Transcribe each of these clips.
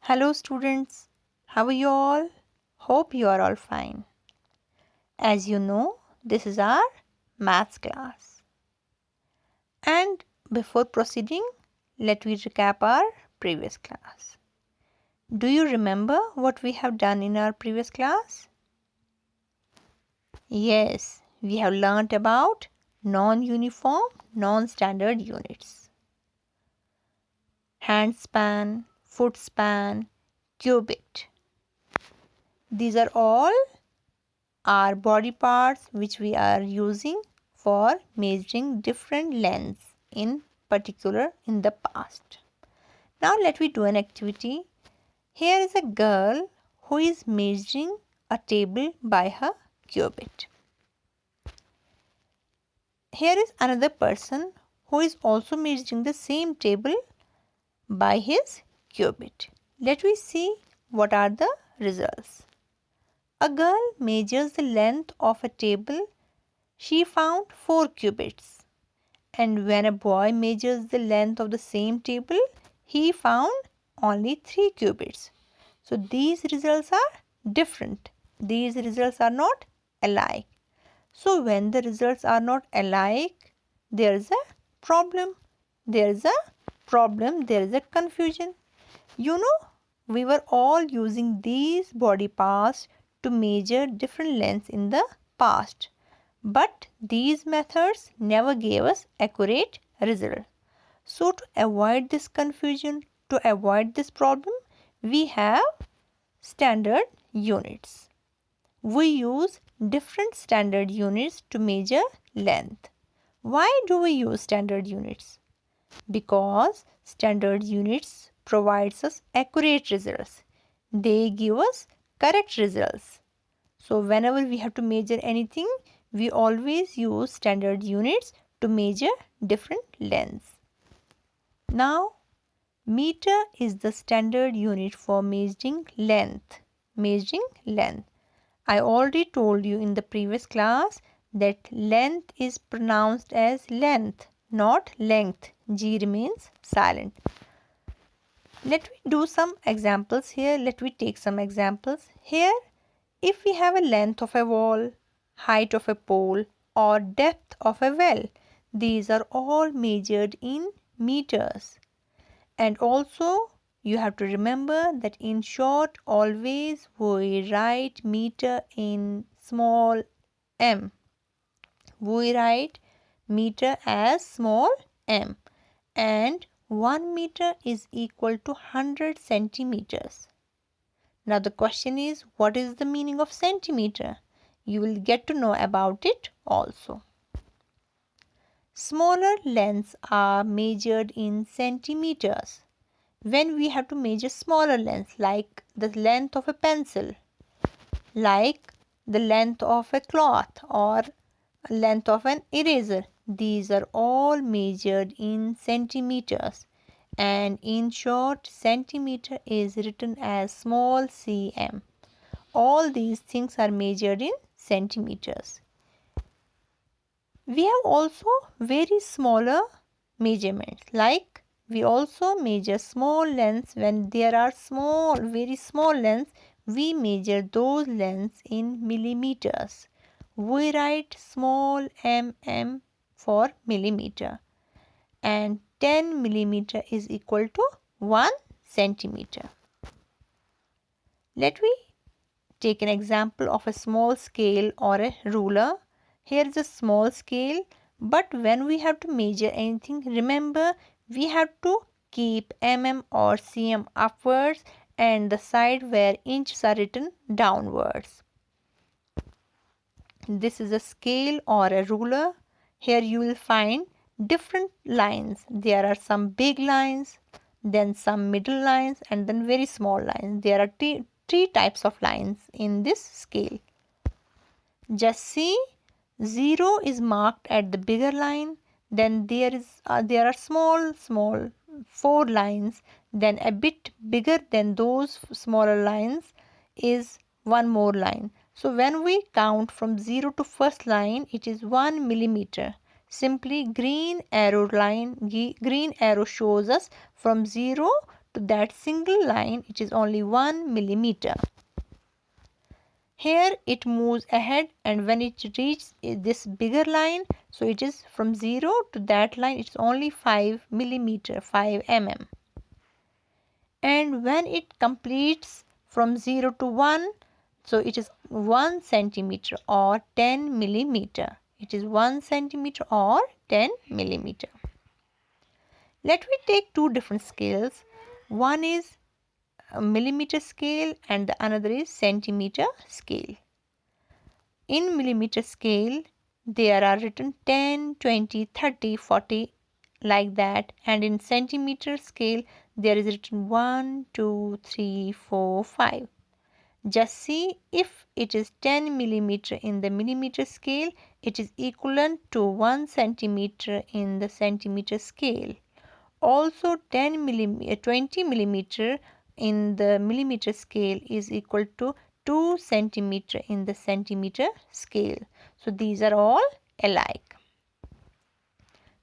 Hello students, how are you all? Hope you are all fine. As you know, this is our maths class. And before proceeding, let me recap our previous class. Do you remember what we have done in our previous class? Yes, we have learnt about non-uniform, non-standard units. Hand span, foot span, cubit. These are all are body parts which we are using for measuring different lengths in particular in the past. Now let me do an activity. Here is a girl who is measuring a table by her cubit. Here is another person who is also measuring the same table by his cubit. Let me see what are the results. A girl measures the length of a table. She found 4 cubits. And when a boy measures the length of the same table, he found only 3 cubits. So these results are different. These results are not alike. So when the results are not alike, there is a problem. There is a problem. There is a confusion. You know, we were all using these body parts to measure different lengths in the past. But these methods never gave us accurate results. So to avoid this confusion, to avoid this problem, we have standard units. We use different standard units to measure length. Why do we use standard units? Because standard units provides us accurate results. They give us correct results. So whenever we have to measure anything, we always use standard units to measure different lengths. Now, meter is the standard unit for measuring length. Measuring length. I already told you in the previous class that length is pronounced as length, not length. G remains silent. Let me do some examples here. Let me take some examples. Here, if we have a length of a wall, height of a pole, or depth of a well, these are all measured in meters. And also, you have to remember that in short, always we write meter in small m. We write meter as small m. And 1 meter is equal to 100 centimeters. Now the question is, what is the meaning of centimeter? You will get to know about it also. Smaller lengths are measured in centimeters. When we have to measure smaller lengths, like the length of a pencil, like the length of a cloth or length of an eraser, these are all measured in centimeters. And in short, centimeter is written as small cm. All these things are measured in centimeters. We have also very smaller measurements, like we also measure small lengths. When there are small, very small lengths, we measure those lengths in millimeters. We write small mm for millimeter, and 10 millimeter is equal to 1 centimeter. Let me take an example of a small scale or a ruler. Here is a small scale, but when we have to measure anything, remember we have to keep mm or cm upwards and the side where inches are written downwards. This is a scale or a ruler. Here you will find different lines. There are some big lines, then some middle lines, and then very small lines. There are three types of lines in this scale. Just see, 0 is marked at the bigger line, then there are small 4 lines, then a bit bigger than those smaller lines is one more line. So when we count from 0 to first line, it is 1 millimeter. Simply green arrow shows us from 0 to that single line, it is only 1 millimeter. Here it moves ahead, and when it reaches this bigger line, so it is from 0 to that line, it's only 5 millimeter, 5 mm. And when it completes from 0 to 1, so it is 1 centimeter or 10 millimeter. It is 1 centimeter or 10 millimeter. Let me take two different scales. One is a millimeter scale and the another is centimeter scale. In millimeter scale, there are written 10, 20, 30, 40 like that, and in centimeter scale there is written 1, 2, 3, 4, 5. Just see, if it is 10 millimeter in the millimeter scale, it is equivalent to 1 centimeter in the centimeter scale. Also 20 millimeter in the millimeter scale is equal to 2 centimeter in the centimeter scale. So these are all alike.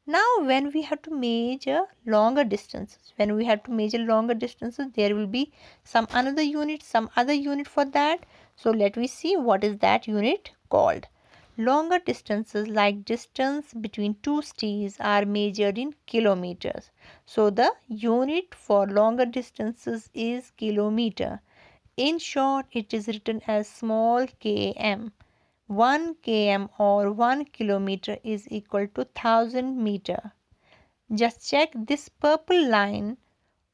Now when we have to measure longer distances, there will be some other unit for that. So let me see what is that unit called. Longer distances, like distance between two cities, are measured in kilometers. So the unit for longer distances is kilometer. In short, it is written as small km. 1 km or 1 kilometer is equal to 1000 meter. Just check this purple line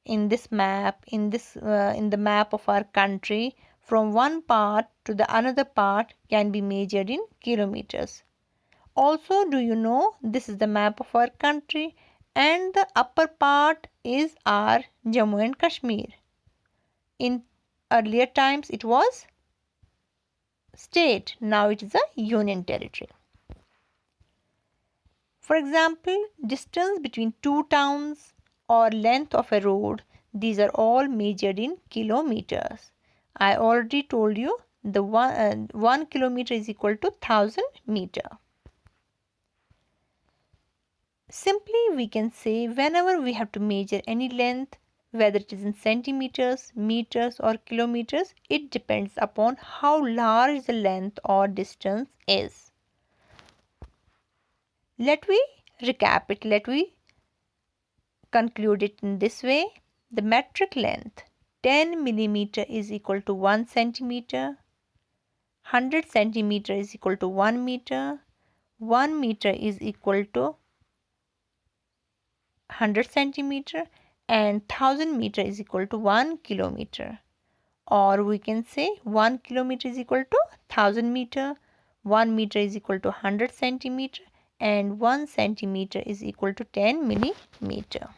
in this map, in the map of our country, from one part to the another part can be measured in kilometers. Also, do you know, this is the map of our country, and the upper part is our Jammu and Kashmir. In earlier times it was state, now it is a union territory. For example, distance between two towns or length of a road, these are all measured in kilometers. I already told you the 1 kilometer is equal to 1000 meter. Simply we can say, whenever we have to measure any length, whether it is in centimeters, meters or kilometers, it depends upon how large the length or distance is. Let me recap it. Let me conclude it in this way. The metric length 10 millimeter is equal to 1 centimeter, 100 centimeter is equal to 1 meter, 1 meter is equal to 100 centimeter, and 1000 meter is equal to 1 kilometer. Or we can say 1 kilometer is equal to 1000 meter, 1 meter is equal to 100 centimeter, and 1 centimeter is equal to 10 millimeter.